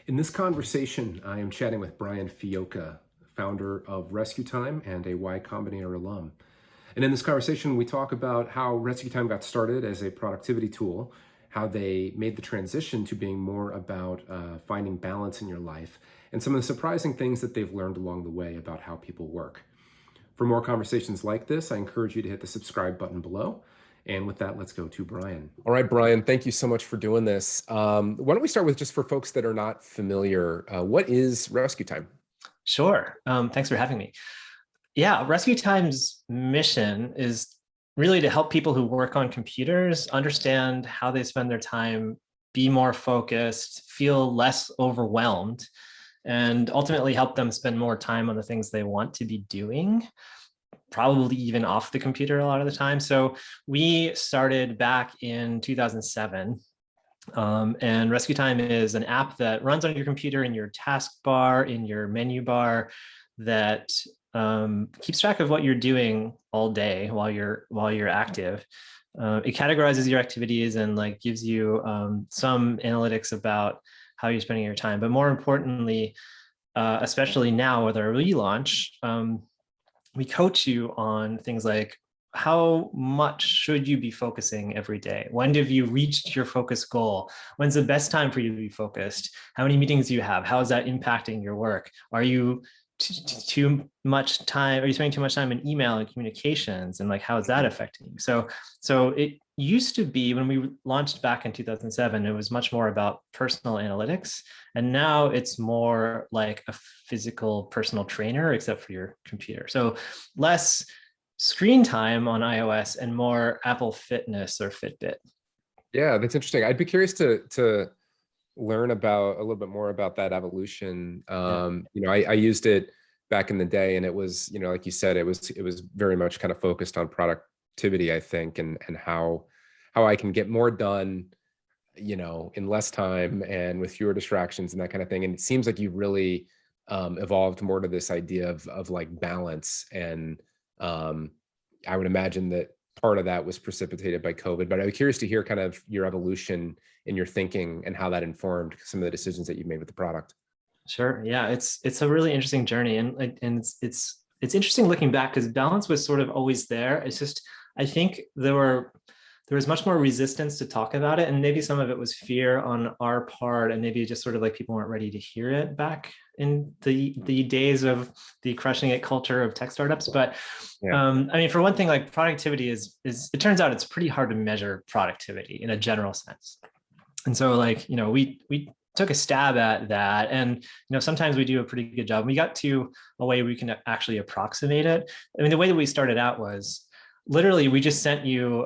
In this conversation, I am chatting with Brian Fioca, founder of RescueTime and a YCombinator alum. And in this conversation, we talk about how RescueTime got started as a productivity tool, how they made the transition to being more about finding balance in your life, and some of the surprising things that they've learned along the way about how people work. For more conversations like this, I encourage you to hit the subscribe button below. And with that, let's go to Brian. All right, Brian, thank you so much for doing this. Why don't we start with, just for folks that are not familiar, what is RescueTime? Sure. Thanks for having me. Yeah, RescueTime's mission is really to help people who work on computers understand how they spend their time, be more focused, feel less overwhelmed, and ultimately help them spend more time on the things they want to be doing, probably even off the computer a lot of the time. So we started back in 2007. And RescueTime is an app that runs on your computer in your taskbar, in your menu bar, that keeps track of what you're doing all day while you're active. It categorizes your activities and gives you some analytics about how you're spending your time. But more importantly, especially now with our relaunch, we coach you on things like, how much should you be focusing every day? When have you reached your focus goal? When's the best time for you to be focused? How many meetings do you have? How is that impacting your work? Are you too much time? Are you spending too much time in email and communications? And how is that affecting you? So it used to be, when we launched back in 2007, it was much more about personal analytics. And now it's more like a physical personal trainer, except for your computer. So less screen time on iOS and more Apple Fitness or Fitbit. Yeah, that's interesting. I'd be curious to learn about a little bit more about that evolution. I used it back in the day, and it was, like you said, it was very much kind of focused on productivity, I think, and how I can get more done, in less time and with fewer distractions and that kind of thing. And it seems like you really evolved more to this idea of balance. And I would imagine that part of that was precipitated by COVID, but I'm curious to hear kind of your evolution in your thinking and how that informed some of the decisions that you've made with the product. Sure. Yeah, it's a really interesting journey, and it's interesting looking back, because balance was sort of always there. It's just, I think there was much more resistance to talk about it, and maybe some of it was fear on our part, and maybe just sort of people weren't ready to hear it back in the days of the crushing it culture of tech startups. But yeah. For one thing, productivity is it turns out it's pretty hard to measure productivity in a general sense. And so we took a stab at that, and sometimes we do a pretty good job. We got to a way we can actually approximate it. The way that we started out was literally we just sent you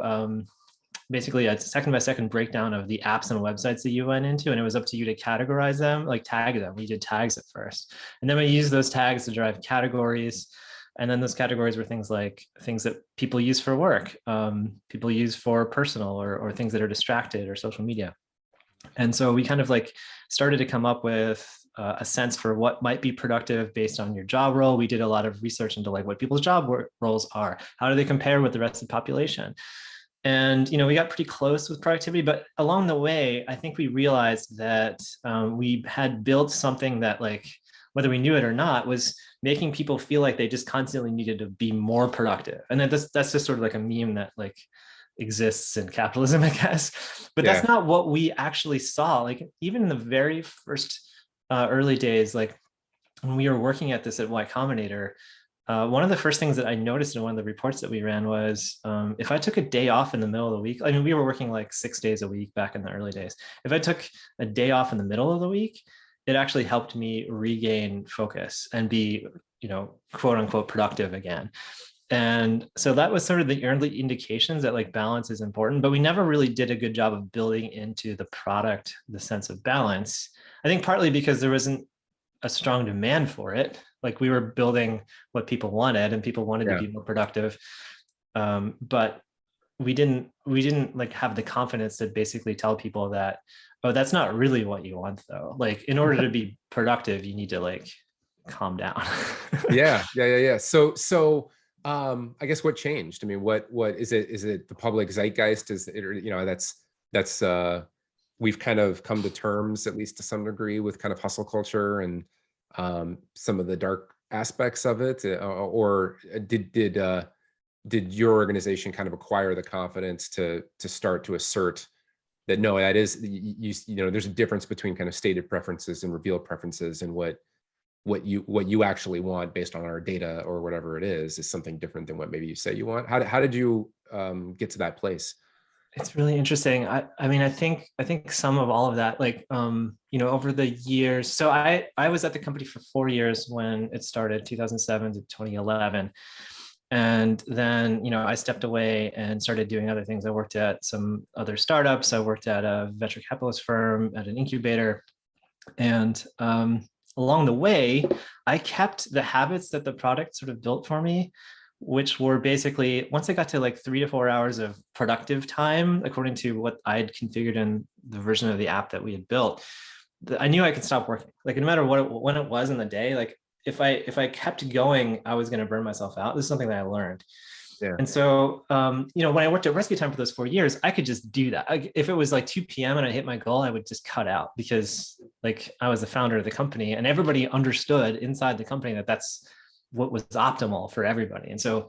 basically a second-by-second breakdown of the apps and websites that you went into, and it was up to you to categorize them, tag them. We did tags at first, and then we used those tags to drive categories. And then those categories were things that people use for work, people use for personal, or things that are distracted, or social media. And so we kind of started to come up with a sense for what might be productive based on your job role. We did a lot of research into what people's job roles are. How do they compare with the rest of the population? And we got pretty close with productivity, but along the way, I think we realized that we had built something that, whether we knew it or not, was making people feel like they just constantly needed to be more productive. And then that's just sort of a meme that exists in capitalism, I guess. But that's not what we actually saw. Even in the very first early days, when we were working at this at YCombinator, one of the first things that I noticed in one of the reports that we ran was if I took a day off in the middle of the week, we were working 6 days a week back in the early days. If I took a day off in the middle of the week, it actually helped me regain focus and be, quote unquote, productive again. And so that was sort of the early indications that balance is important, but we never really did a good job of building into the product the sense of balance. I think partly because there wasn't a strong demand for it. We were building what people wanted, and people wanted to be more productive. But we didn't have the confidence to basically tell people that, oh, that's not really what you want though. In order to be productive, you need to calm down. Yeah. So I guess what changed? What is it? Is it the public zeitgeist? Is it, that's we've kind of come to terms, at least to some degree, with kind of hustle culture and some of the dark aspects of it, or did your organization kind of acquire the confidence to start to assert that no, that is you know, there's a difference between kind of stated preferences and revealed preferences, and what you actually want based on our data or whatever it is something different than what maybe you say you want. How did you get to that place? It's really interesting. I mean, I think some of all of that, like, you know, over the years. So I was at the company for 4 years when it started, 2007 to 2011. And then, you know, I stepped away and started doing other things. I worked at some other startups. I worked at a venture capitalist firm, at an incubator. And along the way, I kept the habits that the product sort of built for me, which were basically, once I got to like 3 to 4 hours of productive time, according to what I had configured in the version of the app that we had built, I knew I could stop working. Like, no matter when it was in the day, like if I kept going, I was going to burn myself out. This is something that I learned. Yeah. And so, you know, when I worked at RescueTime for those 4 years, I could just do that. If it was like 2 p.m. and I hit my goal, I would just cut out, because like I was the founder of the company, and everybody understood inside the company that that's what was optimal for everybody. And so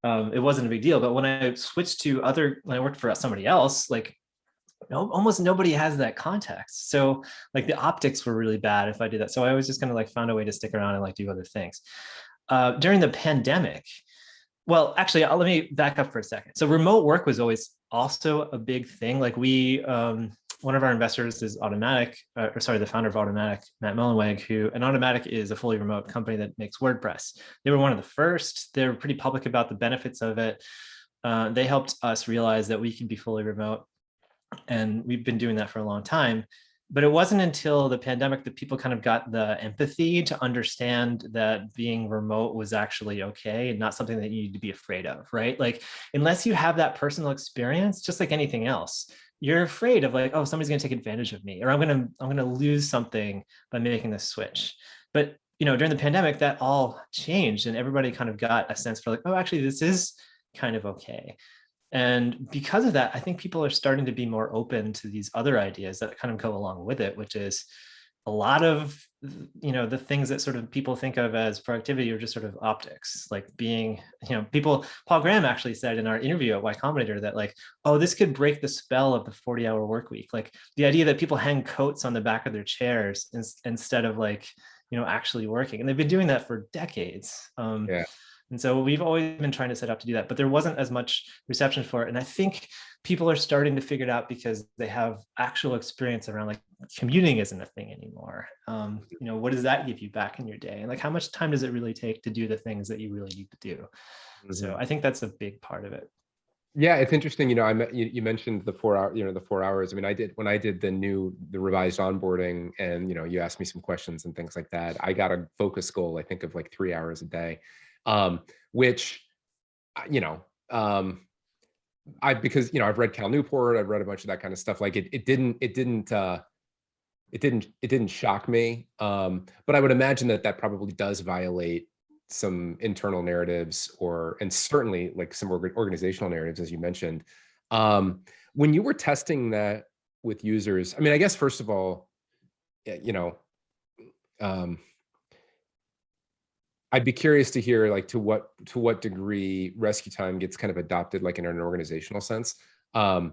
it wasn't a big deal. But when I switched to when I worked for somebody else, like almost nobody has that context. So like the optics were really bad if I did that. So I was just kind of like found a way to stick around and like do other things. During the pandemic, well, actually, let me back up for a second. So remote work was always also a big thing. Like one of our investors is Automatic, the founder of Automatic, Matt Mullenweg, and Automatic is a fully remote company that makes WordPress. They were one of the first. They were pretty public about the benefits of it. They helped us realize that we can be fully remote. And we've been doing that for a long time. But it wasn't until the pandemic that people kind of got the empathy to understand that being remote was actually okay and not something that you need to be afraid of, right? Like, unless you have that personal experience, just like anything else, you're afraid of like, oh, somebody's going to take advantage of me, or I'm going to lose something by making this switch. But, you know, during the pandemic, that all changed, and everybody kind of got a sense for like, oh, actually, this is kind of okay. And because of that, I think people are starting to be more open to these other ideas that kind of go along with it, which is a lot of, you know, the things that sort of people think of as productivity are just sort of optics, like being, you know, Paul Graham actually said in our interview at Y-Combinator that like, oh, this could break the spell of the 40-hour work week. Like the idea that people hang coats on the back of their chairs instead of like, you know, actually working. And they've been doing that for decades. Yeah. And so we've always been trying to set up to do that, but there wasn't as much reception for it. And I think people are starting to figure it out because they have actual experience around like commuting isn't a thing anymore. You know, what does that give you back in your day? And like, how much time does it really take to do the things that you really need to do? Mm-hmm. So I think that's a big part of it. Yeah, it's interesting. You know, you mentioned the 4 hour, you know, the 4 hours. I mean, when I did the revised onboarding, and, you know, you asked me some questions and things like that, I got a focus goal, I think, of like 3 hours a day. Which, you know, because, you know, I've read Cal Newport, I've read a bunch of that kind of stuff. Like it didn't shock me. But I would imagine that probably does violate some internal narratives, and certainly like some organizational narratives, as you mentioned. When you were testing that with users, I mean, I guess, first of all, you know, I'd be curious to hear like to what degree RescueTime gets kind of adopted like in an organizational sense, to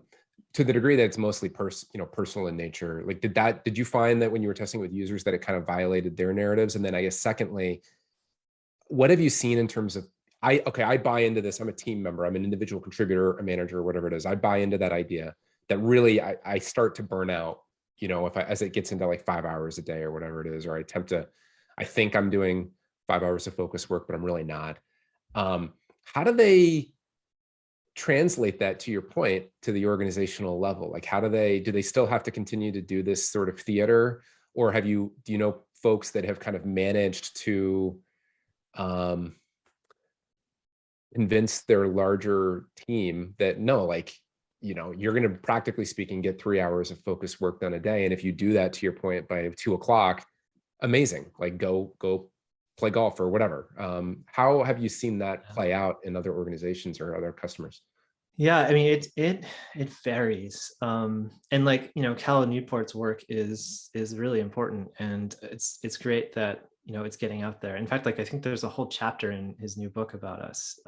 the degree that it's mostly personal in nature. Like did you find that when you were testing with users that it kind of violated their narratives? And then I guess secondly, what have you seen in terms of, I buy into this, I'm a team member, I'm an individual contributor, a manager, or whatever it is. I buy into that idea that really I start to burn out, you know, as it gets into like 5 hours a day or whatever it is, or I think I'm doing 5 hours of focus work, but I'm really not. How do they translate that, to your point, to the organizational level? Like, do they still have to continue to do this sort of theater, or do you know folks that have kind of managed to convince their larger team that no, like, you know, you're going to, practically speaking, get 3 hours of focus work done a day, and if you do that, to your point, by 2 o'clock, amazing, like go play golf or whatever. How have you seen that play out in other organizations or other customers? Yeah, I mean it varies. And like, Cal Newport's work is really important, and it's great that it's getting out there. In fact, like I think there's a whole chapter in his new book about us.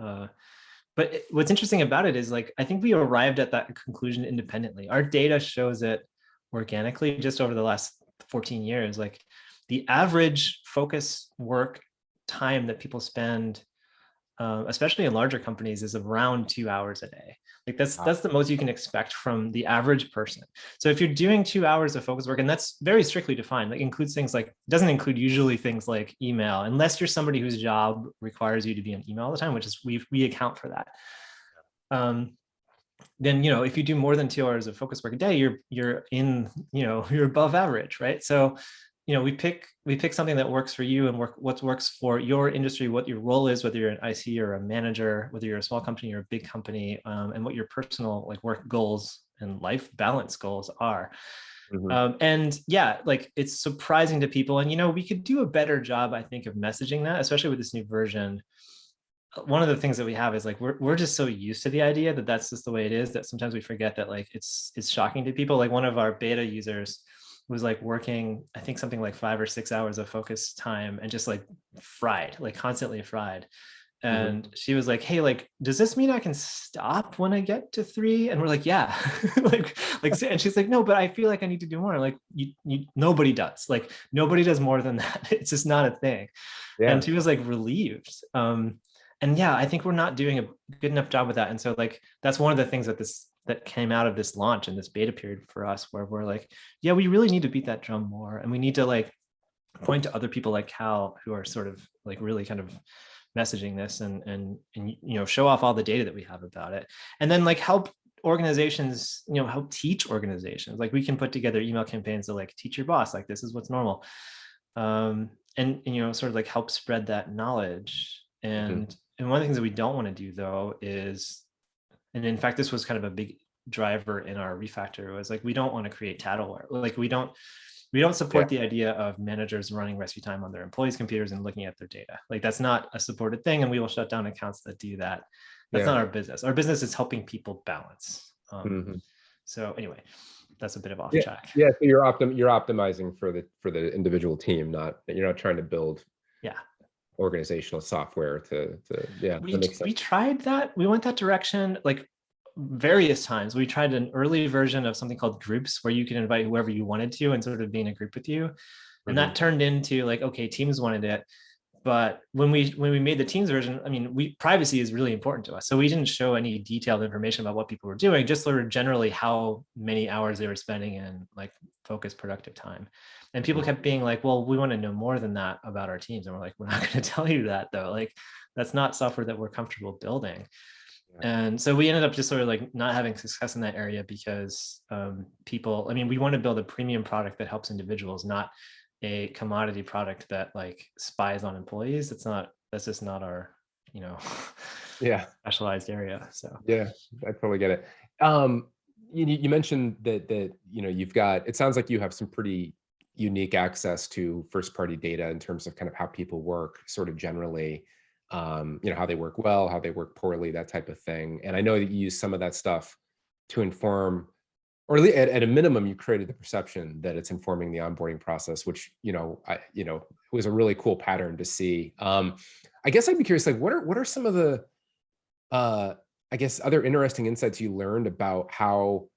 But what's interesting about it is, like, I think we arrived at that conclusion independently. Our data shows it organically just over the last 14 years. Like, the average focus work time that people spend, especially in larger companies, is around 2 hours a day. Like, that's the most you can expect from the average person. So if you're doing 2 hours of focus work, and that's very strictly defined, like includes things like, doesn't include usually things like email, unless you're somebody whose job requires you to be on email all the time, which is we account for that. Then if you do more than 2 hours of focus work a day, you're in, you're above average, right? So we pick something that works for you, and what works for your industry, what your role is, whether you're an IC or a manager, whether you're a small company or a big company, and what your personal like work goals and life balance goals are. And yeah, like, it's surprising to people, and we could do a better job, I think, of messaging that, especially with this new version. One of the things that we have is, like, we're just so used to the idea that that's just the way it is, that sometimes we forget that, like, it's shocking to people. Like, one of our beta users was like working, I think, something like 5 or 6 hours of focus time, and just like fried, like constantly fried. And she was like, hey, like, does this mean I can stop when I get to 3? And we're like, yeah. like, and she's like, no, but I feel like I need to do more. Like, nobody does. Like, nobody does more than that. It's just not a thing. Yeah. And she was like relieved. And yeah, I think we're not doing a good enough job with that. And so, like, that's one of the things that came out of this launch and this beta period for us, where we're like, yeah, we really need to beat that drum more. And we need to, like, point to other people like Cal, who are sort of like really kind of messaging this, and show off all the data that we have about it. And then, like, help organizations, help teach organizations. Like, we can put together email campaigns to, like, teach your boss, like, this is what's normal. And sort of like help spread that knowledge. And one of the things that we don't want to do, though, is, and in fact, this was kind of a big driver in our refactor, was like, we don't want to create tattleware. Like, we don't support the idea of managers running RescueTime on their employees' computers and looking at their data. Like, that's not a supported thing, and we will shut down accounts that do that. That's not our business. Our business is helping people balance. So anyway, that's a bit of off track. Yeah, so you're optimizing for the individual team, you're not trying to build organizational software to we tried that. We went that direction, like, various times. We tried an early version of something called groups, where you can invite whoever you wanted to and sort of be in a group with you. And that turned into, like, okay, teams wanted it. But when we made the teams version, I mean, privacy is really important to us. So we didn't show any detailed information about what people were doing, just sort of generally how many hours they were spending in, like, focused productive time. And people kept being like, well, we want to know more than that about our teams. And we're like, we're not going to tell you that, though. Like, that's not software that we're comfortable building. And so we ended up just sort of like not having success in that area, because people, I mean, we want to build a premium product that helps individuals, not a commodity product that, like, spies on employees. That's just not our, specialized area. So yeah, I totally get it. You mentioned that you've got, it sounds like you have some pretty unique access to first party data in terms of kind of how people work sort of generally, how they work well, how they work poorly, that type of thing. And I know that you use some of that stuff to inform, or at a minimum, you created the perception that it's informing the onboarding process, which, was a really cool pattern to see. I guess I'd be curious, like, what are some of the, I guess, other interesting insights you learned about how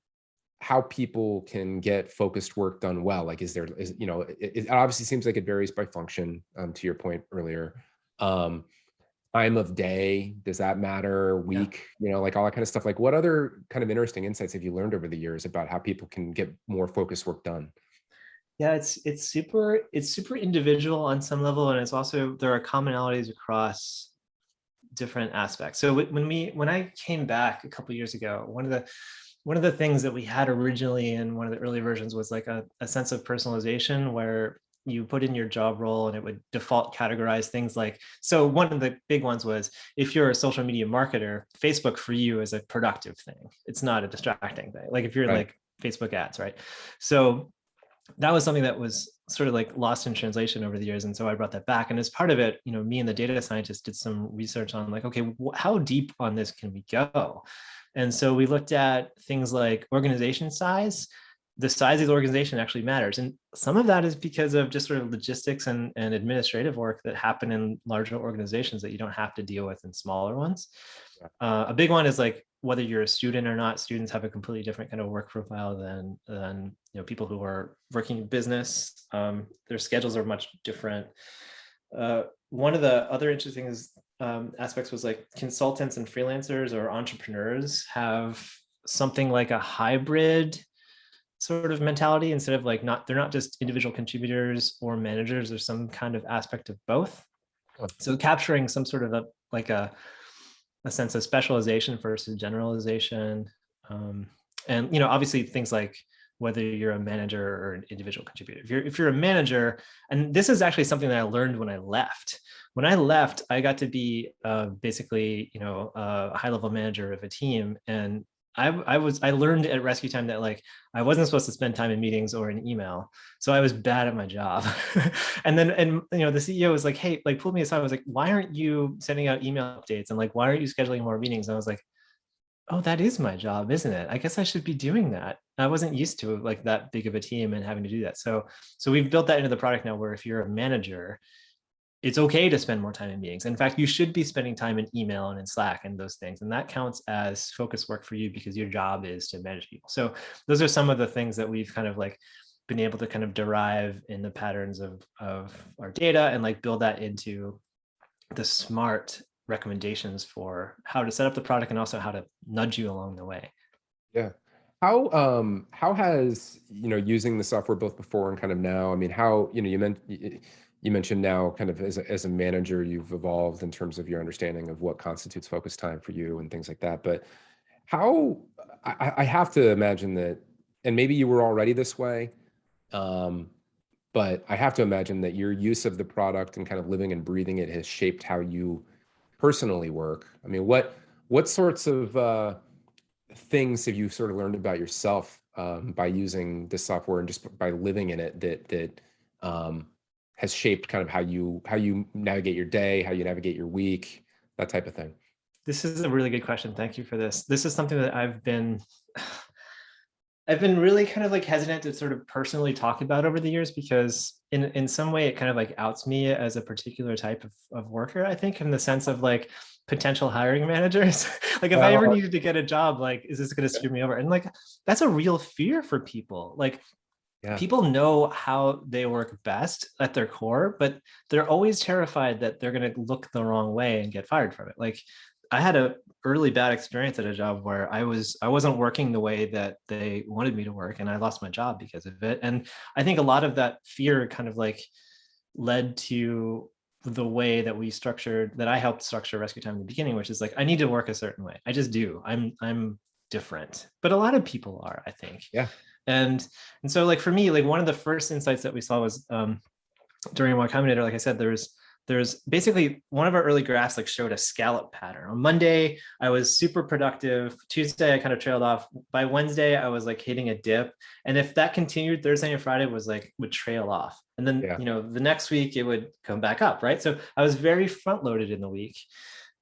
people can get focused work done well? Like, it obviously seems like it varies by function, to your point earlier. Time of day, does that matter? Week, like all that kind of stuff. Like, what other kind of interesting insights have you learned over the years about how people can get more focused work done? Yeah, it's super individual on some level, and it's also, there are commonalities across different aspects. So when I came back a couple of years ago, one of the things that we had originally in one of the early versions was like a sense of personalization, where you put in your job role and it would default categorize things like, so one of the big ones was, if you're a social media marketer, Facebook for you is a productive thing. It's not a distracting thing. Like, if you're like Facebook ads, right? So that was something that was sort of like lost in translation over the years. And so I brought that back. And as part of it, me and the data scientist did some research on like, okay, how deep on this can we go? And so we looked at things like organization size. The size of the organization actually matters. And some of that is because of just sort of logistics and administrative work that happen in larger organizations that you don't have to deal with in smaller ones. A big one is like whether you're a student or not. Students have a completely different kind of work profile than people who are working in business. Their schedules are much different. One of the other interesting aspects was like consultants and freelancers or entrepreneurs have something like a hybrid sort of mentality. Instead of like they're not just individual contributors or managers, there's some kind of aspect of both. So capturing some sort of a sense of specialization versus generalization. And obviously things like whether you're a manager or an individual contributor. If you're a manager, and this is actually something that I learned when I left. When I left, I got to be basically a high-level manager of a team, and I learned at RescueTime that like I wasn't supposed to spend time in meetings or in email, so I was bad at my job. and the CEO was like, hey, like pulled me aside. I was like, why aren't you sending out email updates, and like why aren't you scheduling more meetings? And I was like, oh, that is my job, isn't it? I guess I should be doing that. I wasn't used to like that big of a team and having to do that. So we've built that into the product now, where if you're a manager, it's okay to spend more time in meetings. In fact, you should be spending time in email and in Slack and those things. And that counts as focus work for you because your job is to manage people. So those are some of the things that we've kind of like been able to kind of derive in the patterns of our data and like build that into the smart recommendations for how to set up the product and also how to nudge you along the way. Yeah. How has, using the software both before and kind of now, I mean, how, you mentioned now kind of as a manager, you've evolved in terms of your understanding of what constitutes focus time for you and things like that. But how, I have to imagine that, and maybe you were already this way, but I have to imagine that your use of the product and kind of living and breathing it has shaped how you personally work. I mean, what sorts of things have you sort of learned about yourself by using this software and just by living in it that has shaped kind of how you navigate your day, how you navigate your week, that type of thing? This is a really good question. Thank you for this. This is something that I've been really kind of like hesitant to sort of personally talk about over the years, because in some way it kind of like outs me as a particular type of worker, I think, in the sense of like potential hiring managers. Like if I ever needed to get a job, like, is this going to screw me over? And like, that's a real fear for people. Like, people know how they work best at their core, but they're always terrified that they're going to look the wrong way and get fired from it. Like I had a early bad experience at a job where I wasn't working the way that they wanted me to work, and I lost my job because of it. And I think a lot of that fear kind of like led to the way that I helped structure RescueTime in the beginning, which is like, I need to work a certain way. I just do. I'm different, but a lot of people are, I think. Yeah. And so like for me, like one of the first insights that we saw was during YCombinator, like I said, there's basically one of our early graphs like showed a scallop pattern. On Monday, I was super productive. Tuesday, I kind of trailed off. By Wednesday, I was like hitting a dip. And if that continued, Thursday and Friday would trail off. And then, the next week it would come back up, right? So I was very front loaded in the week.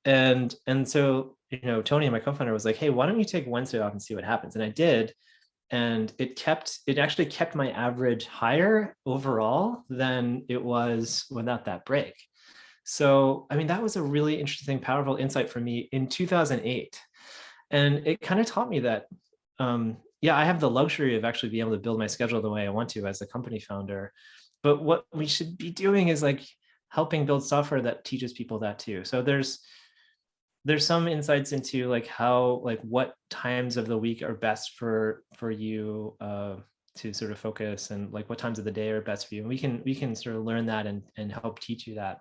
And so, Tony, my co-founder, was like, hey, why don't you take Wednesday off and see what happens? And I did. And it actually kept my average higher overall than it was without that break. So, I mean, that was a really interesting, powerful insight for me in 2008. And it kind of taught me that, I have the luxury of actually being able to build my schedule the way I want to as a company founder. But what we should be doing is like helping build software that teaches people that too. So there's some insights into like how, like what times of the week are best for you to sort of focus, and like what times of the day are best for you. And we can sort of learn that and help teach you that.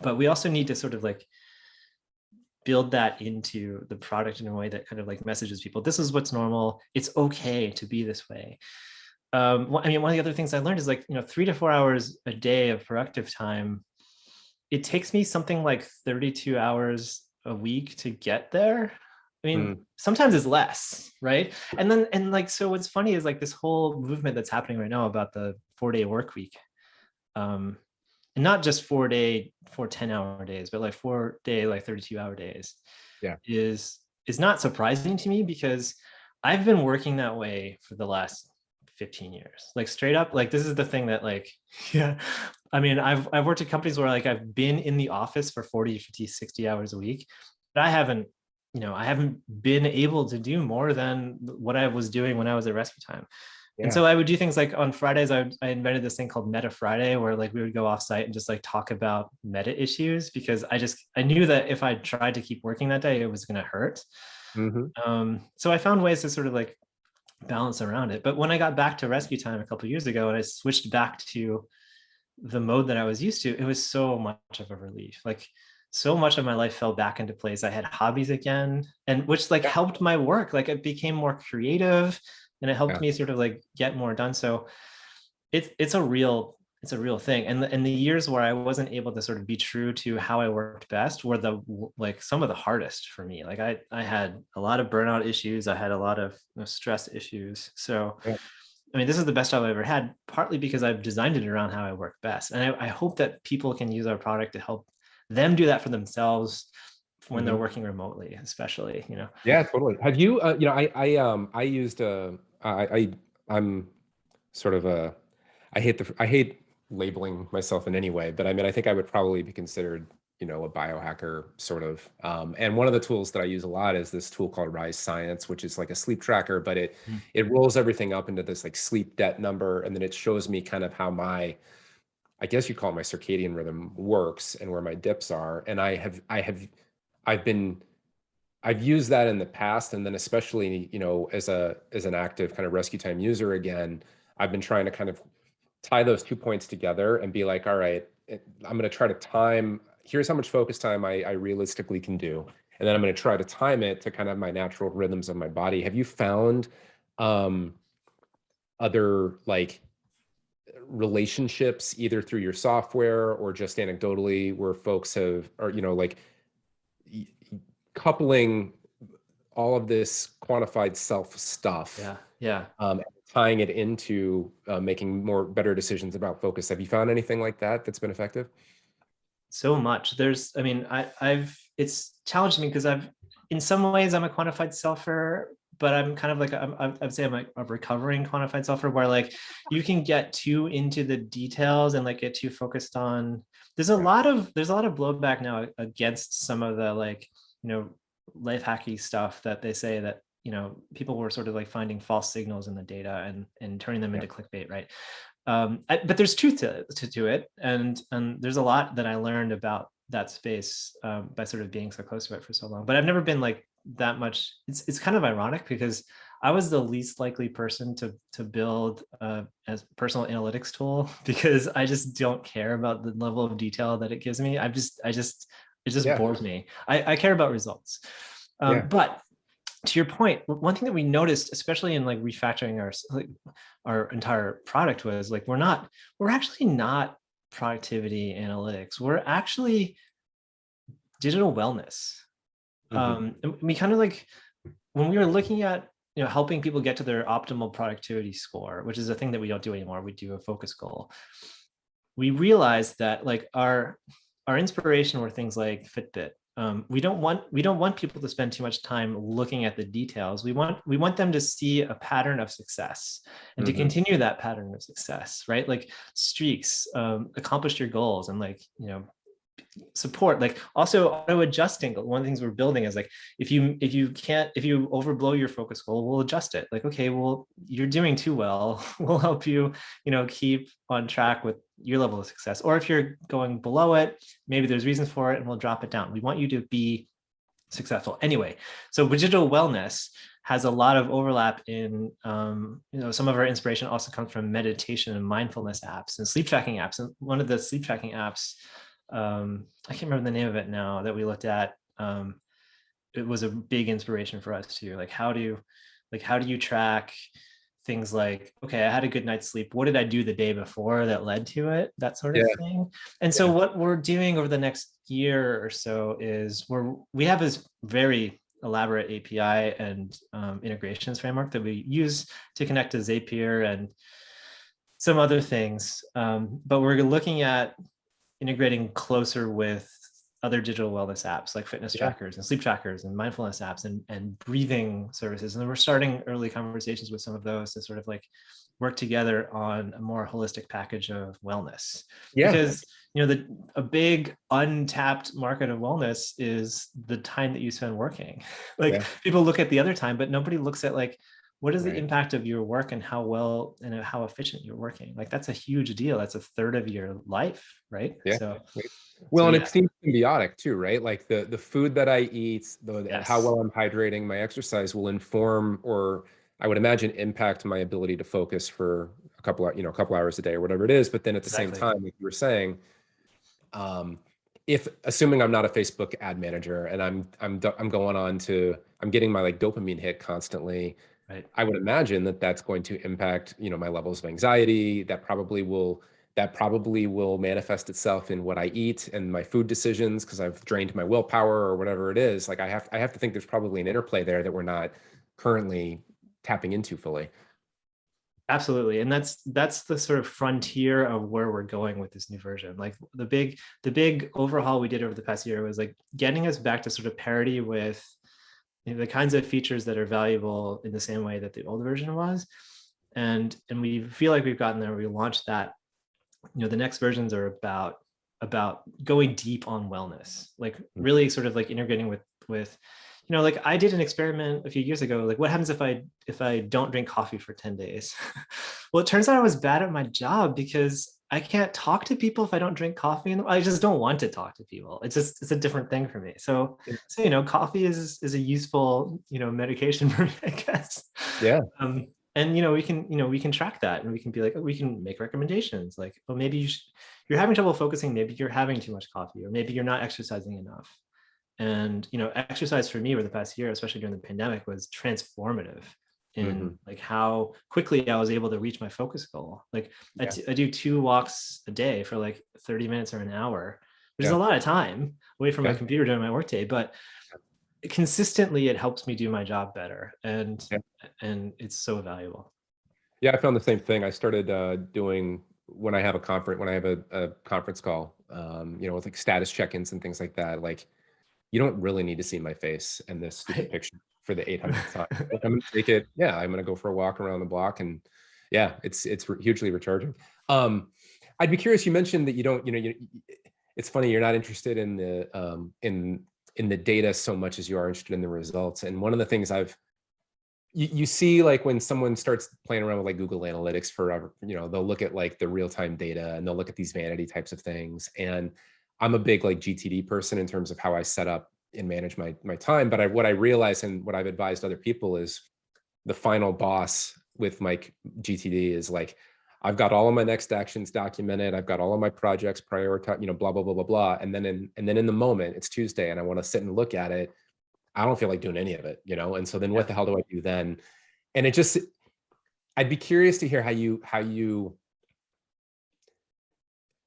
But we also need to sort of like build that into the product in a way that kind of like messages people, this is what's normal. It's okay to be this way. I mean, one of the other things I learned is like, 3 to 4 hours a day of productive time. It takes me something like 32 hours a week to get there. I mean, sometimes it's less, right? And like, so what's funny is like this whole movement that's happening right now about the 4-day work week. And not just 10-hour days, but like 4-day, like 32-hour days. Yeah. Is not surprising to me because I've been working that way for the last 15 years. Like straight up, like this is the thing that like, yeah. I mean, I've worked at companies where like I've been in the office for 40, 50, 60 hours a week, but I haven't been able to do more than what I was doing when I was at RescueTime. Yeah. And so I would do things like on Fridays, I invented this thing called Meta Friday, where like we would go off site and just like talk about meta issues, because I knew that if I tried to keep working that day, it was going to hurt. So I found ways to sort of like balance around it. But when I got back to RescueTime a couple of years ago and I switched back to the mode that I was used to, it was so much of a relief. Like so much of my life fell back into place. I had hobbies again, and which like helped my work. Like it became more creative and it helped me sort of like get more done. So it's a real thing. And the years where I wasn't able to sort of be true to how I worked best were some of the hardest for me. Like I had a lot of burnout issues. I had a lot of stress issues. So, I mean, this is the best job I've ever had, partly because I've designed it around how I work best. And I hope that people can use our product to help them do that for themselves when they're working remotely, especially, Yeah, totally. Have you, I used, I'm sort of I hate labeling myself in any way, but I mean, I think I would probably be considered, a biohacker sort of. And one of the tools that I use a lot is this tool called Rise Science, which is like a sleep tracker, but it rolls everything up into this like sleep debt number. And then it shows me kind of how I guess you call it my circadian rhythm works and where my dips are. And I've used that in the past, and then especially, as an active kind of RescueTime user again, I've been trying to kind of tie those 2 points together and be like, all right, I'm going to try to time, here's how much focus time I realistically can do. And then I'm going to try to time it to kind of my natural rhythms of my body. Have you found other like relationships either through your software or just anecdotally where folks like coupling all of this quantified self stuff, tying it into making better decisions about focus? Have you found anything like that that's been effective? So much. It's challenged me because in some ways I'm a quantified selfer, but I'm kind of like, I'd say I'm a recovering quantified selfer, where like you can get too into the details and like get too focused on, there's a lot of blowback now against some of the like, life hacky stuff that they say that, people were sort of like finding false signals in the data and turning them into clickbait, right? But there's truth to it, and there's a lot that I learned about that space by sort of being so close to it for so long. But I've never been like that much. It's kind of ironic because I was the least likely person to build a personal analytics tool, because I just don't care about the level of detail that it gives me. It just bores me. I care about results. But to your point, one thing that we noticed, especially in like refactoring our entire product, was like we're actually not productivity analytics. We're actually digital wellness. And we kind of like, when we were looking at helping people get to their optimal productivity score, which is a thing that we don't do anymore, we do a focus goal. We realized that like our inspiration were things like Fitbit. We don't want people to spend too much time looking at the details. We want them to see a pattern of success and to continue that pattern of success, right? Like streaks, accomplished your goals, and like, support, like also auto adjusting. One of the things we're building is like, if you overblow your focus goal, we'll adjust it. Like, okay, well, you're doing too well. We'll help you, keep on track with your level of success. Or if you're going below it, maybe there's reasons for it and we'll drop it down. We want you to be successful anyway. So digital wellness has a lot of overlap in, some of our inspiration also comes from meditation and mindfulness apps and sleep tracking apps. And one of the sleep tracking apps, I can't remember the name of it now, that we looked at. It was a big inspiration for us too. Like, how do you track things like, okay, I had a good night's sleep. What did I do the day before that led to it? That sort of thing. And so what we're doing over the next year or so is we have this very elaborate API and integrations framework that we use to connect to Zapier and some other things. But we're looking at integrating closer with other digital wellness apps like fitness trackers and sleep trackers and mindfulness apps and breathing services. And we're starting early conversations with some of those to sort of like work together on a more holistic package of wellness. Because a big untapped market of wellness is the time that you spend working. Like people look at the other time, but nobody looks at like, what is the impact of your work and how well and how efficient you're working? Like that's a huge deal. That's a third of your life, right? Yeah. So, and it seems symbiotic too, right? Like the food that I eat, how well I'm hydrating, my exercise will inform, or I would imagine impact my ability to focus for a couple hours a day or whatever it is. But then at the same time, like you were saying, if assuming I'm not a Facebook ad manager and I'm getting my like dopamine hit constantly, I would imagine that that's going to impact, my levels of anxiety. That probably will manifest itself in what I eat and my food decisions, because I've drained my willpower or whatever it is. Like I have to think there's probably an interplay there that we're not currently tapping into fully. Absolutely. And that's the sort of frontier of where we're going with this new version. Like the big overhaul we did over the past year was like getting us back to sort of parity with the kinds of features that are valuable in the same way that the old version was. And we feel like we've gotten there. We launched that. The next versions are about going deep on wellness, like really sort of like integrating with like I did an experiment a few years ago, like what happens if I don't drink coffee for 10 days? Well, it turns out I was bad at my job because I can't talk to people if I don't drink coffee, and I just don't want to talk to people. It's a different thing for me. So coffee is a useful medication for me, I guess. And we can track that, and we can be like, we can make recommendations like, well, maybe you're having trouble focusing, maybe you're having too much coffee, or maybe you're not exercising enough. And exercise for me over the past year, especially during the pandemic, was transformative in like how quickly I was able to reach my focus goal. Like I do 2 walks a day for like 30 minutes or an hour, which is a lot of time away from my computer during my workday, but consistently it helps me do my job better, and it's so valuable. I found the same thing. I started doing when I have a conference call, with like status check-ins and things like that. Like you don't really need to see my face and this stupid picture for the 800th time. Like, I'm gonna take it. I'm gonna go for a walk around the block, and it's hugely recharging. I'd be curious. You mentioned that you don't, it's funny, you're not interested in the in the data so much as you are interested in the results. And one of the things you see, like when someone starts playing around with like Google Analytics forever, they'll look at like the real-time data and they'll look at these vanity types of things. And I'm a big like GTD person in terms of how I set up and manage my time. But what I realize and what I've advised other people is the final boss with my GTD is like, I've got all of my next actions documented. I've got all of my projects prioritized, blah, blah, blah, blah, blah. And then in the moment, it's Tuesday and I want to sit and look at it. I don't feel like doing any of it, And so then what the hell do I do then? And I'd be curious to hear how you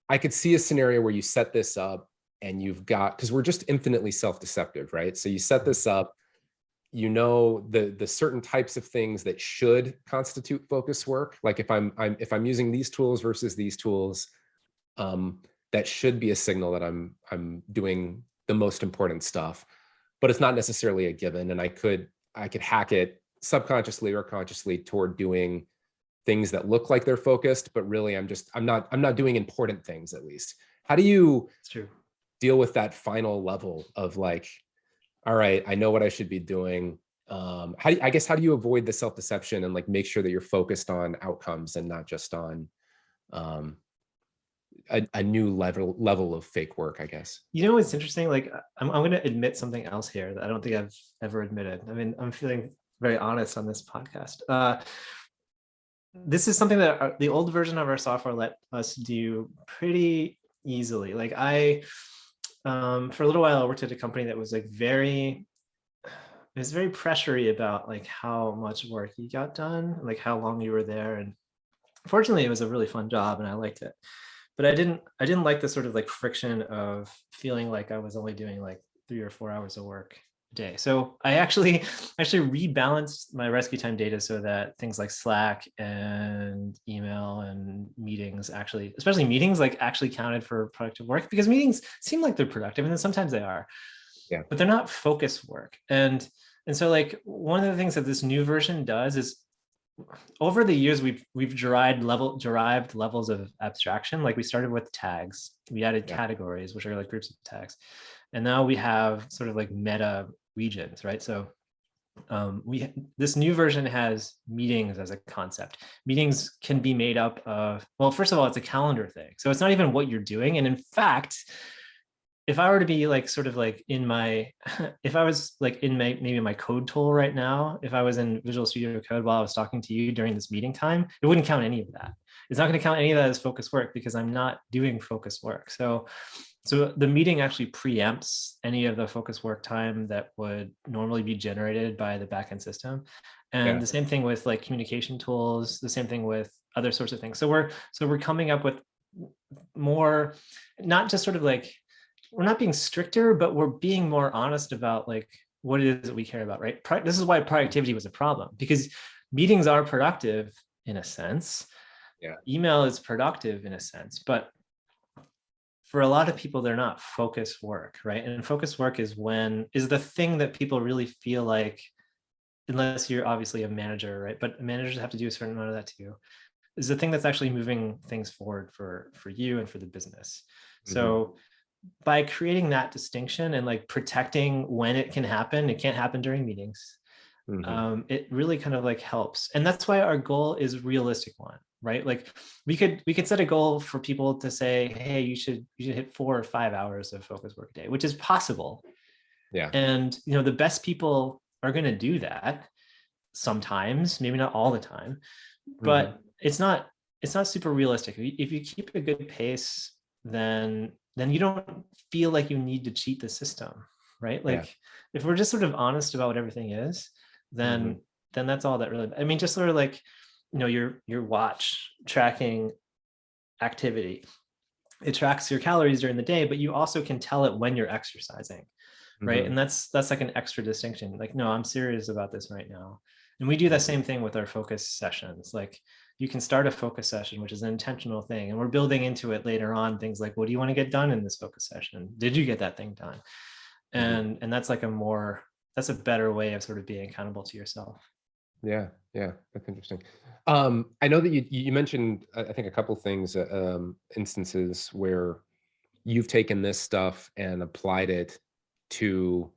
I could see a scenario where you set this up and because we're just infinitely self-deceptive, right? So you set this up, the certain types of things that should constitute focus work. Like if I'm using these tools versus these tools, that should be a signal that I'm doing the most important stuff, but it's not necessarily a given. And I could hack it subconsciously or consciously toward doing things that look like they're focused, but really I'm not doing important things, at least. How do you deal with that final level of like, all right, I know what I should be doing. How do you avoid the self-deception and like make sure that you're focused on outcomes and not just on a new level of fake work, I guess? It's interesting. Like I'm going to admit something else here that I don't think I've ever admitted. I mean, I'm feeling very honest on this podcast. This is something that the old version of our software let us do pretty easily. Like for a little while, I worked at a company that was like very pressury about like how much work you got done, like how long you were there. And fortunately, it was a really fun job and I liked it. But I didn't like the sort of like friction of feeling like I was only doing like 3 or 4 hours of work a day. So I actually rebalanced my rescue time data so that things like Slack and email and meetings actually, especially meetings, like actually counted for productive work, because meetings seem like they're productive, and then sometimes they are, Yeah. but they're not focus work. And so like one of the things that this new version does is, over the years, we've derived levels of abstraction. Like we started with tags, we added categories, which are like groups of tags, and now we have sort of like meta regions, right? So this new version has meetings as a concept. Meetings can be made up of, well, first of all, it's a calendar thing, so it's not even what you're doing. And in fact, if I were to be like sort of like in my, if I was like in maybe my code tool right now, if I was in Visual Studio Code while I was talking to you during this meeting time, it wouldn't count any of that. It's not going to count any of that as focus work, because I'm not doing focus work. So the meeting actually preempts any of the focus work time that would normally be generated by the backend system. And the same thing with like communication tools, the same thing with other sorts of things. So we're coming up with more, not just sort of like, we're not being stricter, but we're being more honest about like what it is that we care about, right? This is why productivity was a problem, because meetings are productive in a sense. Email is productive in a sense, but for a lot of people, they're not focus work, right? And focus work is the thing that people really feel like, unless you're obviously a manager, right? But managers have to do a certain amount of that too, is the thing that's actually moving things forward for you and for the business. So by creating that distinction and like protecting when it can happen, it can't happen during meetings. It really kind of like helps. And that's why our goal is a realistic one, right? Like we could set a goal for people to say, hey, you should hit 4 or 5 hours of focus work a day, which is possible. And the best people are going to do that sometimes, maybe not all the time, but it's not super realistic. If you keep a good pace, then you don't feel like you need to cheat the system, right? Like if we're just sort of honest about what everything is, then that's all that really, I mean, just sort of like, your watch tracking activity, it tracks your calories during the day, but you also can tell it when you're exercising, right? And that's like an extra distinction. Like, no, I'm serious about this right now. And we do the same thing with our focus sessions. Like you can start a focus session, which is an intentional thing, and we're building into it later on things like, what do you want to get done in this focus session? Did you get that thing done? And that's like that's a better way of sort of being accountable to yourself. Yeah, that's interesting. I know that you mentioned, I think, a couple things, instances where you've taken this stuff and applied it to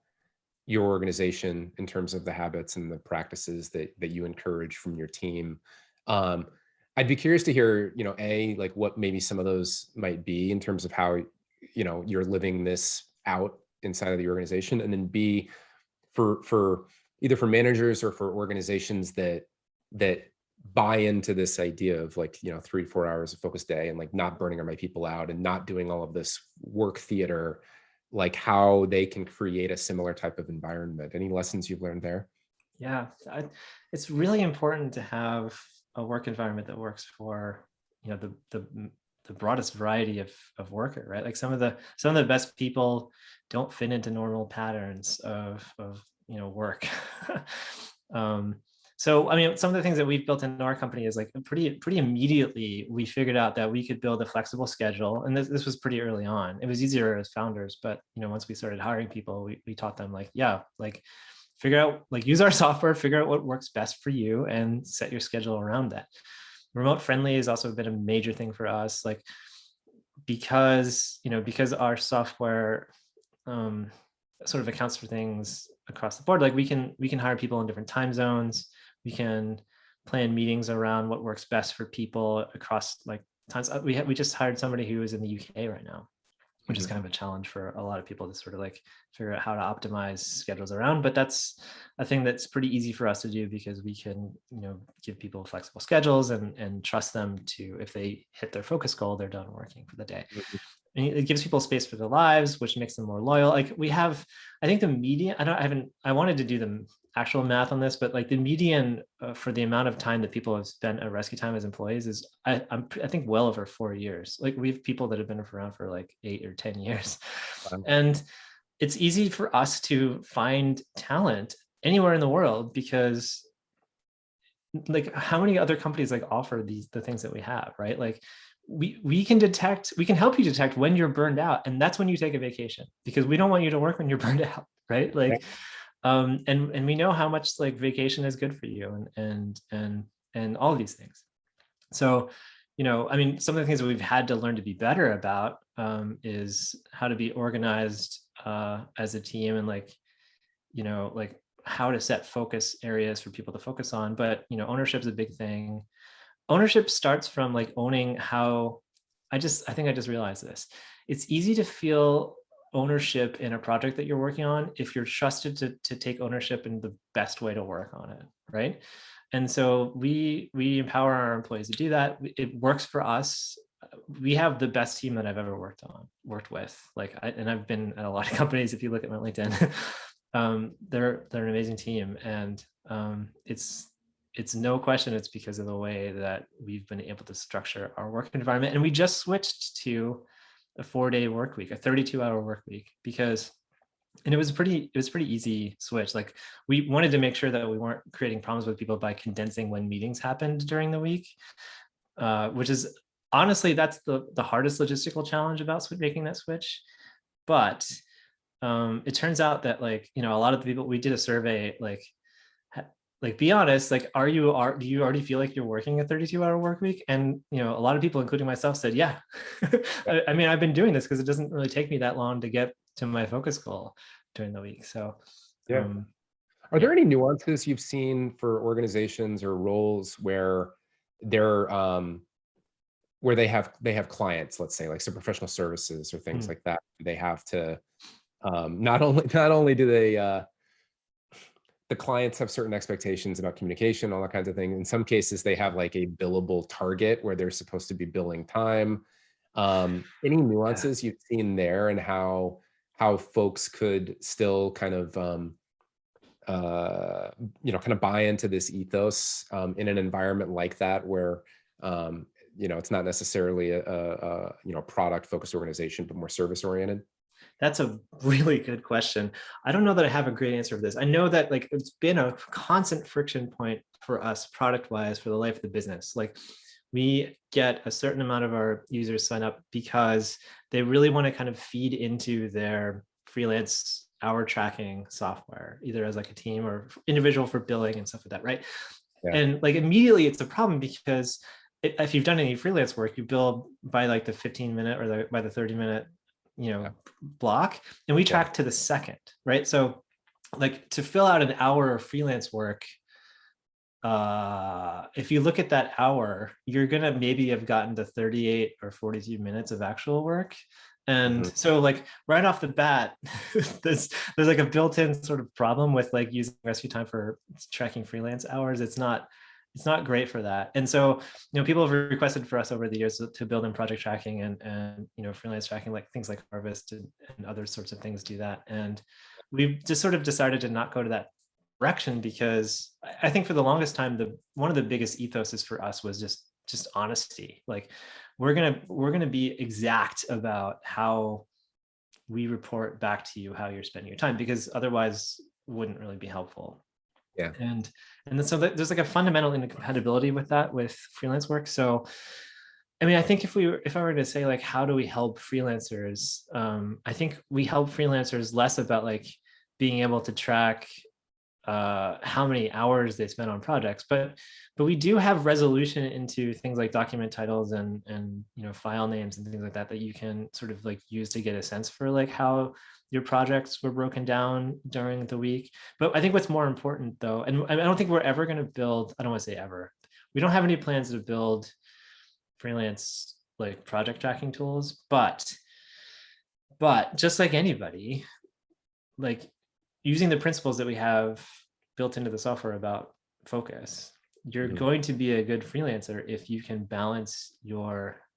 your organization in terms of the habits and the practices that you encourage from your team. I'd be curious to hear, like what maybe some of those might be in terms of how, you're living this out inside of the organization, and then B, for either for managers or for organizations that buy into this idea of like, 3 to 4 hours of focus day and like not burning my people out and not doing all of this work theater, like how they can create a similar type of environment. Any lessons you've learned there? Yeah, it's really important to have a work environment that works for, the broadest variety of worker, right? Like some of the best people don't fit into normal patterns of work. So, I mean, some of the things that we've built into our company is like pretty immediately, we figured out that we could build a flexible schedule. And this was pretty early on. It was easier as founders, but, once we started hiring people, we taught them like, figure out, like, use our software, figure out what works best for you and set your schedule around that. Remote friendly has also been a major thing for us, like, because our software sort of accounts for things across the board. Like we can hire people in different time zones. We can plan meetings around what works best for people across like times. We just hired somebody who is in the UK right now, which is kind of a challenge for a lot of people to sort of like figure out how to optimize schedules around. But that's a thing that's pretty easy for us to do, because we can, give people flexible schedules and trust them to, if they hit their focus goal, they're done working for the day. And it gives people space for their lives, which makes them more loyal. Like we have, I think the median, I wanted to do the actual math on this, but like the median for the amount of time that people have spent at RescueTime as employees is, I think, well over 4 years. Like we have people that have been around for like 8 or 10 years. Wow. And it's easy for us to find talent anywhere in the world because like how many other companies like offer the things that we have, right? Like we can help you detect when you're burned out, and that's when you take a vacation, because we don't want you to work when you're burned out, right? Like and we know how much like vacation is good for you, and all of these things. So, I mean, some of the things that we've had to learn to be better about is how to be organized as a team, and like how to set focus areas for people to focus on. But ownership is a big thing. Ownership starts from like owning how I think I just realized this. It's easy to feel ownership in a project that you're working on if you're trusted to take ownership in the best way to work on it, right? And so we empower our employees to do that. It works for us. We have the best team that I've ever worked with. Like, and I've been at a lot of companies. If you look at my LinkedIn, they're an amazing team, and it's no question it's because of the way that we've been able to structure our work environment. And we just switched to a 4-day work week, a 32-hour work week, and it was a pretty easy switch. Like, we wanted to make sure that we weren't creating problems with people by condensing when meetings happened during the week, which is honestly, that's the hardest logistical challenge about making that switch. But it turns out that like, a lot of the people, we did a survey, like be honest, like, do you already feel like you're working a 32-hour work week? And, a lot of people, including myself, said, yeah. I mean, I've been doing this because it doesn't really take me that long to get to my focus goal during the week. So, yeah. Are there any nuances you've seen for organizations or roles where they're, where they have clients, let's say, like some professional services or things like that? They have to, not only do they, the clients have certain expectations about communication, all that kinds of things. In some cases, they have like a billable target where they're supposed to be billing time. Any nuances you've seen there, and how folks could still kind of, kind of buy into this ethos in an environment like that, where, it's not necessarily a product focused organization, but more service oriented? That's a really good question. I don't know that I have a great answer for this. I know that like it's been a constant friction point for us product wise for the life of the business. Like, we get a certain amount of our users sign up because they really want to kind of feed into their freelance hour tracking software, either as like a team or individual for billing and stuff like that, right? Yeah. And like immediately it's a problem because if you've done any freelance work, you bill by like the 15-minute or by the 30-minute block, and we track to the second, right? So like, to fill out an hour of freelance work, if you look at that hour, you're gonna maybe have gotten to 38 or 42 minutes of actual work. And so like right off the bat, there's like a built-in sort of problem with like using RescueTime for tracking freelance hours. It's not great for that. And so, people have requested for us over the years to build in project tracking and freelance tracking, like things like Harvest and other sorts of things do that. And we've just sort of decided to not go to that direction, because I think for the longest time, one of the biggest ethoses for us was just honesty. Like, we're gonna be exact about how we report back to you how you're spending your time, because otherwise it wouldn't really be helpful. Yeah. And so there's like a fundamental incompatibility with that, with freelance work. So, I mean, I think if I were to say like, how do we help freelancers? I think we help freelancers less about like being able to track how many hours they spend on projects, but we do have resolution into things like document titles and file names and things like that you can sort of like use to get a sense for like how your projects were broken down during the week. But I think what's more important though, and I don't think we're ever going to build, I don't want to say ever, we don't have any plans to build freelance like project tracking tools, but just like anybody, like using the principles that we have built into the software about focus, you're going to be a good freelancer if you can balance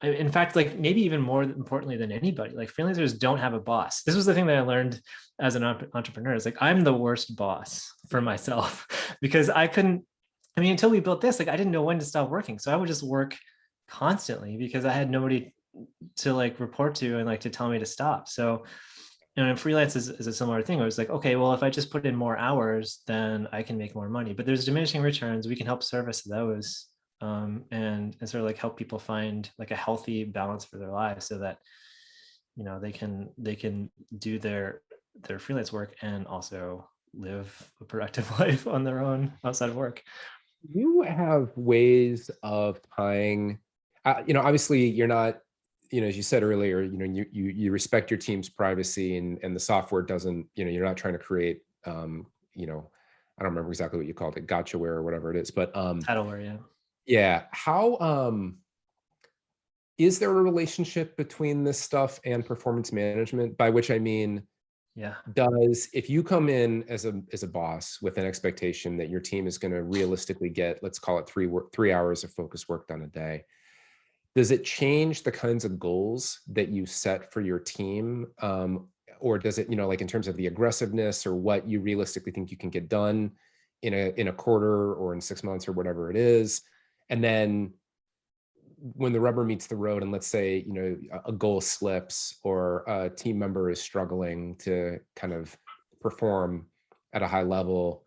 in fact, like maybe even more importantly than anybody, like freelancers don't have a boss. This was the thing that I learned as an entrepreneur. Is like, I'm the worst boss for myself because until we built this, like I didn't know when to stop working. So I would just work constantly because I had nobody to like report to and like to tell me to stop. So and freelance is a similar thing where it's like, okay, well, if I just put in more hours, then I can make more money, but there's diminishing returns. We can help service those, and sort of like help people find like a healthy balance for their lives so that, you know, they can do their freelance work and also live a productive life on their own outside of work. You have ways of tying, you know, obviously you're not, you know, as you said earlier, you know, you respect your team's privacy, and the software doesn't, you know, you're not trying to create, you know, I don't remember exactly what you called it, gotchaware or whatever it is, but Titleware, yeah. yeah, how is there a relationship between this stuff and performance management? By which I mean, Yeah. if you come in as a boss with an expectation that your team is going to realistically get, let's call it 3 hours of focus work done a day, does it change the kinds of goals that you set for your team? Or does it, you know, like in terms of the aggressiveness or what you realistically think you can get done in a quarter or in 6 months or whatever it is? And then when the rubber meets the road, and let's say, you know, a goal slips or a team member is struggling to kind of perform at a high level,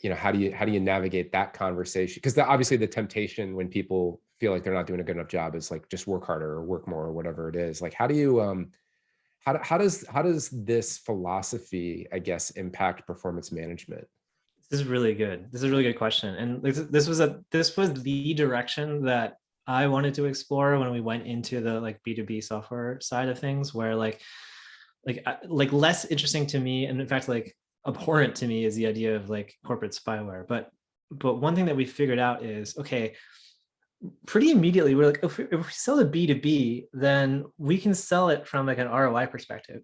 you know, how do you navigate that conversation? Because obviously the temptation when people feel like they're not doing a good enough job is like, just work harder or work more or whatever it is. Like, how do you how does this philosophy, I guess, impact performance management? This is really good. This is a really good question. And this was the direction that I wanted to explore when we went into the like B2B software side of things, where like less interesting to me, and in fact like abhorrent to me, is the idea of like corporate spyware. But one thing that we figured out is, okay, pretty immediately we're like, if we sell a B2B, then we can sell it from like an ROI perspective.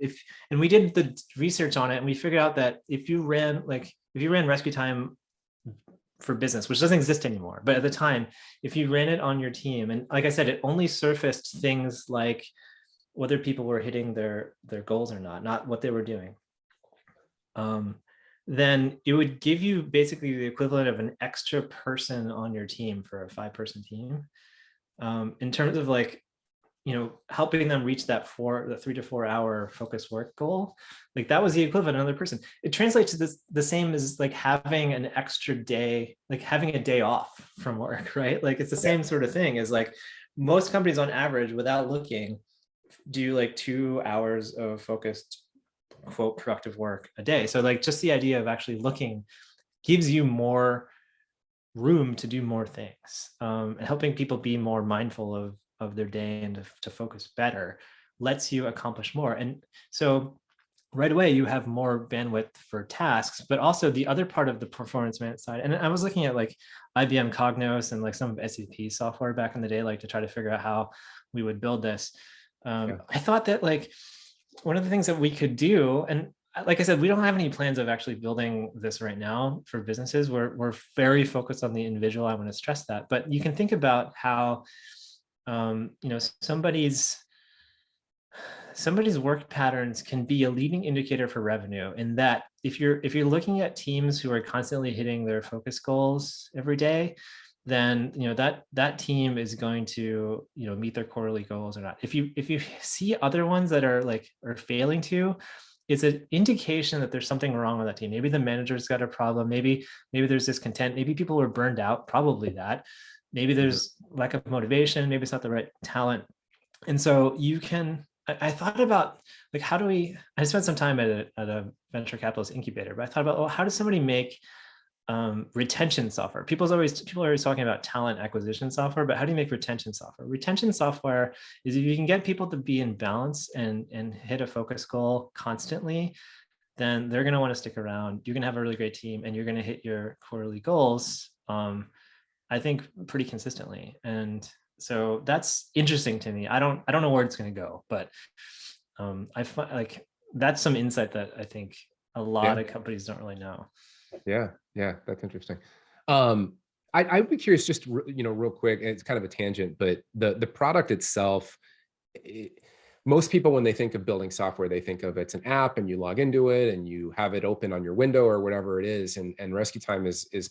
And we did the research on it, and we figured out that if you ran RescueTime for business, which doesn't exist anymore, but at the time, if you ran it on your team, and like I said, it only surfaced things like whether people were hitting their goals or not what they were doing, then it would give you basically the equivalent of an extra person on your team for a 5-person team, in terms of like, you know, helping them reach the 3 to 4 hour focus work goal. Like that was the equivalent of another person. It translates to the same as like having an extra day, like having a day off from work, right? Like it's the same sort of thing as like most companies on average, without looking, do like 2 hours of focused, quote, productive work a day. So like just the idea of actually looking gives you more room to do more things, and helping people be more mindful of their day and to focus better lets you accomplish more. And so right away you have more bandwidth for tasks, but also the other part of the performance management side. And I was looking at like IBM Cognos and like some of SAP software back in the day, like to try to figure out how we would build this. I thought that like one of the things that we could do, and like I said, we don't have any plans of actually building this right now for businesses. We're very focused on the individual. I want to stress that, but you can think about how, you know, somebody's work patterns can be a leading indicator for revenue. In that, if you're looking at teams who are constantly hitting their focus goals every day, then you know that team is going to, you know, meet their quarterly goals or not. If you see other ones that are failing to, it's an indication that there's something wrong with that team. Maybe the manager's got a problem. Maybe there's discontent. Maybe people are burned out. Probably that. Maybe there's lack of motivation. Maybe it's not the right talent. And so you can, I thought about like, I spent some time at a venture capitalist incubator, but I thought about, well, how does somebody make retention software? People are always talking about talent acquisition software, but how do you make retention software? Retention software is if you can get people to be in balance and hit a focus goal constantly, then they're going to want to stick around. You're going to have a really great team, and you're going to hit your quarterly goals, I think, pretty consistently. And so that's interesting to me. I don't know where it's going to go, but I find like that's some insight that I think a lot of companies don't really know. Yeah, that's interesting. I'd be curious, just you know, real quick, and it's kind of a tangent, but the product itself, most people, when they think of building software, they think of it's an app and you log into it and you have it open on your window or whatever it is. And RescueTime is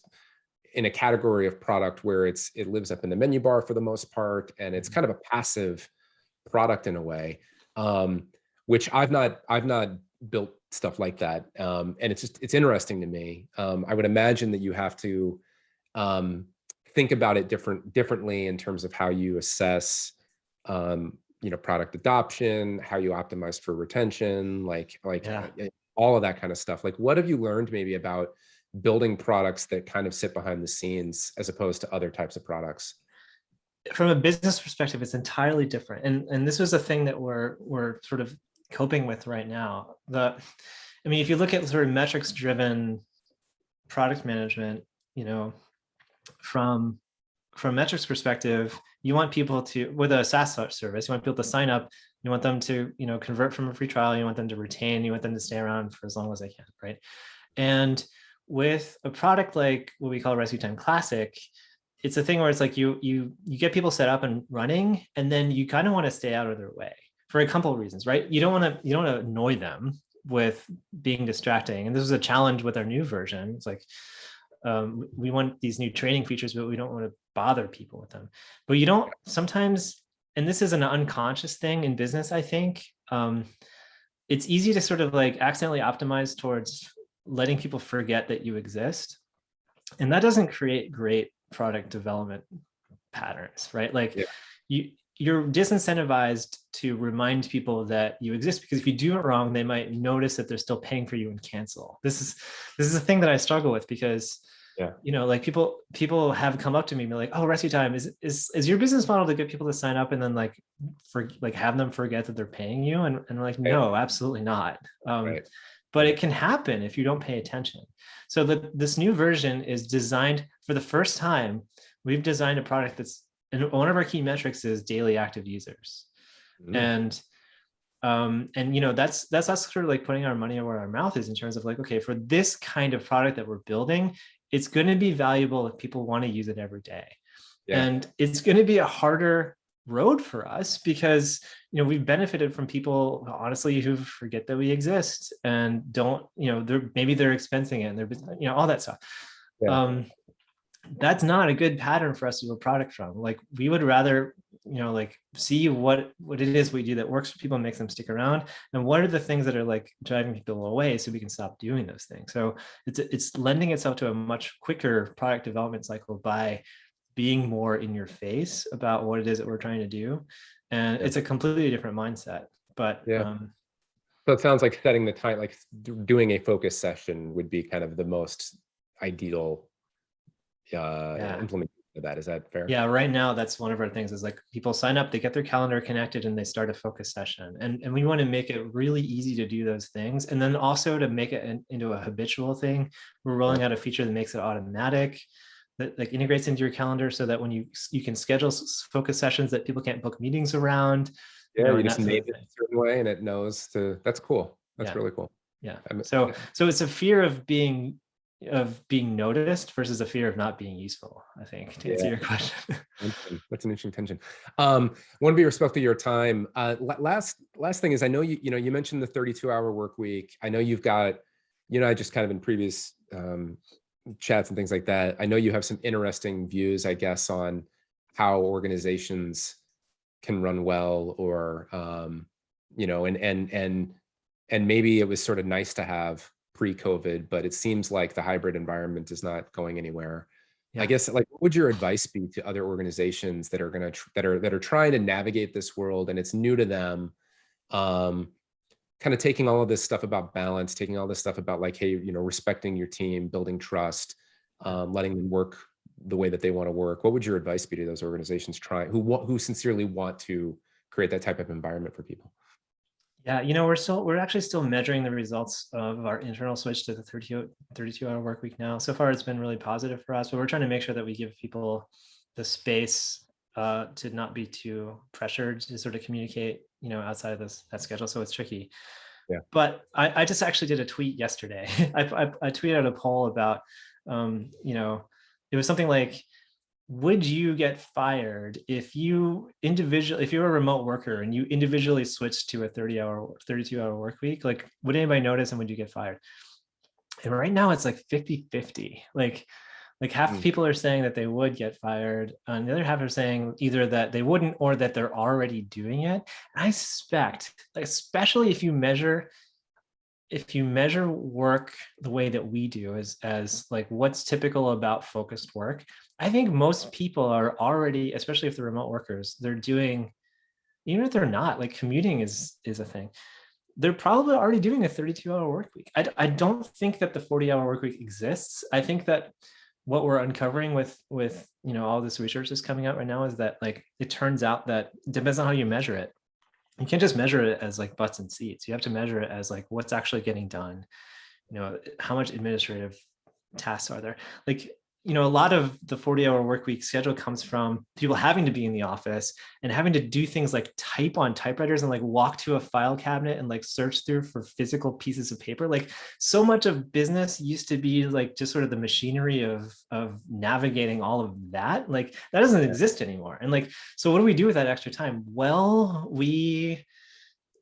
in a category of product where it lives up in the menu bar for the most part, and it's kind of a passive product in a way, which I've not built stuff like that. And it's interesting to me. I would imagine that you have to think about it differently in terms of how you assess, product adoption, how you optimize for retention, Yeah. all of that kind of stuff. Like, what have you learned maybe about building products that kind of sit behind the scenes as opposed to other types of products? From a business perspective, it's entirely different. And this was a thing that we're sort of coping with right now. If you look at sort of metrics driven product management, from metrics perspective, you want people to, with a SaaS service, you want people to sign up, you want them to, convert from a free trial, you want them to retain, you want them to stay around for as long as they can, right? And with a product like what we call RescueTime Classic, it's a thing where it's like you get people set up and running, and then you kind of want to stay out of their way for a couple of reasons, right? You don't want to annoy them with being distracting. And this is a challenge with our new version. It's like, we want these new training features, but we don't want to bother people with them. But you don't sometimes, and this is an unconscious thing in business, I think, it's easy to sort of like accidentally optimize towards letting people forget that you exist. And that doesn't create great product development patterns, right? Like you're disincentivized to remind people that you exist, because if you do it wrong, they might notice that they're still paying for you and cancel. This is a thing that I struggle with, because like people have come up to me and be like, oh, RescueTime, is your business model to get people to sign up and then have them forget that they're paying you? And I'm like, no, absolutely not. But it can happen if you don't pay attention. So this new version is designed for the first time. We've designed a product that's, and one of our key metrics is daily active users. And that's us sort of like putting our money where our mouth is, in terms of like, okay, for this kind of product that we're building, it's going to be valuable if people want to use it every day. And it's going to be a harder road for us, because we've benefited from people, honestly, who forget that we exist and don't, maybe they're expensing it, and they're, all that stuff. That's not a good pattern for us to do a product from. Like, we would rather, see what it is we do that works for people and makes them stick around, and what are the things that are like driving people away, so we can stop doing those things. So it's lending itself to a much quicker product development cycle by being more in your face about what it is that we're trying to do. And it's a completely different mindset. But so it sounds like setting the time, like doing a focus session, would be kind of the most ideal implementation of that. Is that fair? Yeah, right now that's one of our things, is like people sign up, they get their calendar connected, and they start a focus session. And we want to make it really easy to do those things. And then also to make it into a habitual thing, we're rolling out a feature that makes it automatic, that like integrates into your calendar, so that when you can schedule focus sessions that people can't book meetings around. You just name it a certain way and it knows to. That's cool. That's really cool. So it's a fear of being noticed versus a fear of not being useful, I think, to answer your question. That's an interesting tension. Want to be respectful of your time. Last thing is, I know you mentioned the 32-hour work week. I know you've got, I just kind of in previous chats and things like that, I know you have some interesting views, I guess, on how organizations can run well, or and maybe it was sort of nice to have pre-COVID, but it seems like the hybrid environment is not going anywhere. I guess, like, what would your advice be to other organizations that are going to that are trying to navigate this world, and it's new to them, kind of taking all of this stuff about balance, taking all this stuff about like, hey, respecting your team, building trust, letting them work the way that they want to work? What would your advice be to those organizations who sincerely want to create that type of environment for people? Yeah, we're actually still measuring the results of our internal switch to the 32-hour work week now. So far, it's been really positive for us, but we're trying to make sure that we give people the space to not be too pressured to sort of communicate, outside of that schedule. So it's tricky. But I just actually did a tweet yesterday. I tweeted out a poll about, it was something like, would you get fired if you're a remote worker and you individually switched to a 32-hour work week? Like, would anybody notice, and would you get fired? And right now it's like 50-50. Like half the people are saying that they would get fired, and the other half are saying either that they wouldn't or that they're already doing it. And I suspect, especially if you measure if you measure work the way that we do, as like what's typical about focused work, I think most people are already, especially if they're remote workers, they're doing, even if they're not, like commuting is a thing. They're probably already doing a 32-hour work week. I don't think that the 40-hour work week exists. I think that what we're uncovering with all this research that's coming out right now is that, like, it turns out that it depends on how you measure it. You can't just measure it as like butts and seats. You have to measure it as like what's actually getting done. How much administrative tasks are there? Like, a lot of the 40-hour work week schedule comes from people having to be in the office and having to do things like type on typewriters and like walk to a file cabinet and like search through for physical pieces of paper. Like, so much of business used to be like just sort of the machinery of navigating all of that. Like, that doesn't exist anymore. And like, so what do we do with that extra time? Well, we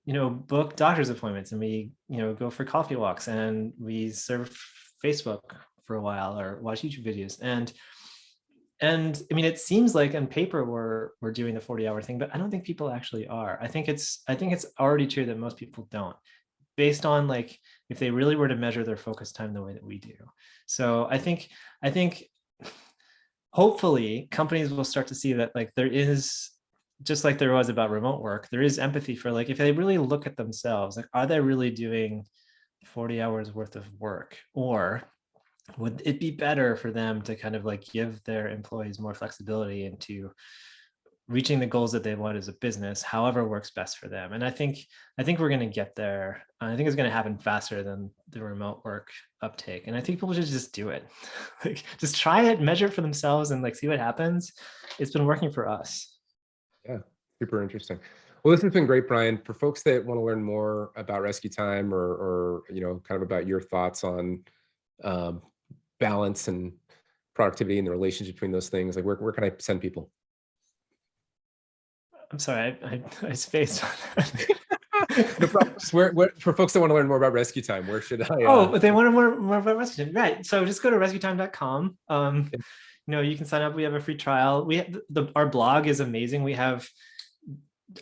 book doctor's appointments, and we go for coffee walks, and we surf Facebook for a while or watch YouTube videos. And I mean, it seems like on paper we're doing the 40-hour thing, but I don't think people actually are. I think it's already true that most people don't, based on like if they really were to measure their focus time the way that we do. So I think hopefully companies will start to see that, like, there is, just like there was about remote work, there is empathy for, like, if they really look at themselves, like, are they really doing 40 hours worth of work, or would it be better for them to kind of like give their employees more flexibility into reaching the goals that they want as a business, however works best for them? And I think we're going to get there. I think it's going to happen faster than the remote work uptake. And I think people should just do it. Like, just try it, measure it for themselves, and like see what happens. It's been working for us. Yeah, super interesting. Well, this has been great, Brian. For folks that want to learn more about RescueTime, or kind of about your thoughts on balance and productivity and the relationship between those things, like where can I send people? I'm sorry, I spaced on that. No problem. Where, for folks that want to learn more about RescueTime, where should I? But they want to learn more about RescueTime, right? So just go to rescuetime.com. You can sign up. We have a free trial. We have our blog is amazing. We have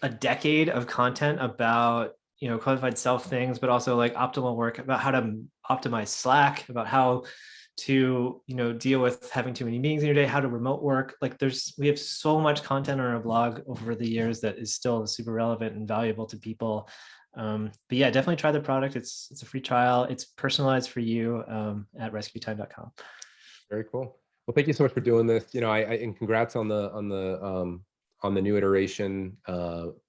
a decade of content about quantified self things, but also like optimal work, about how to optimize Slack, about how to deal with having too many meetings in your day, how to remote work. Like, we have so much content on our blog over the years that is still super relevant and valuable to people. But yeah, definitely try the product. It's a free trial. It's personalized for you at rescuetime.com. Very cool. Well, thank you so much for doing this. And congrats on the new iteration.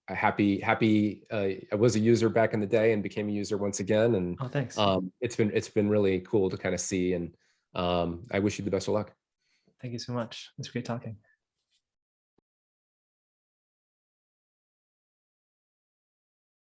Happy. I was a user back in the day and became a user once again. And thanks. It's been really cool to kind of see. And I wish you the best of luck. Thank you so much. It's great talking.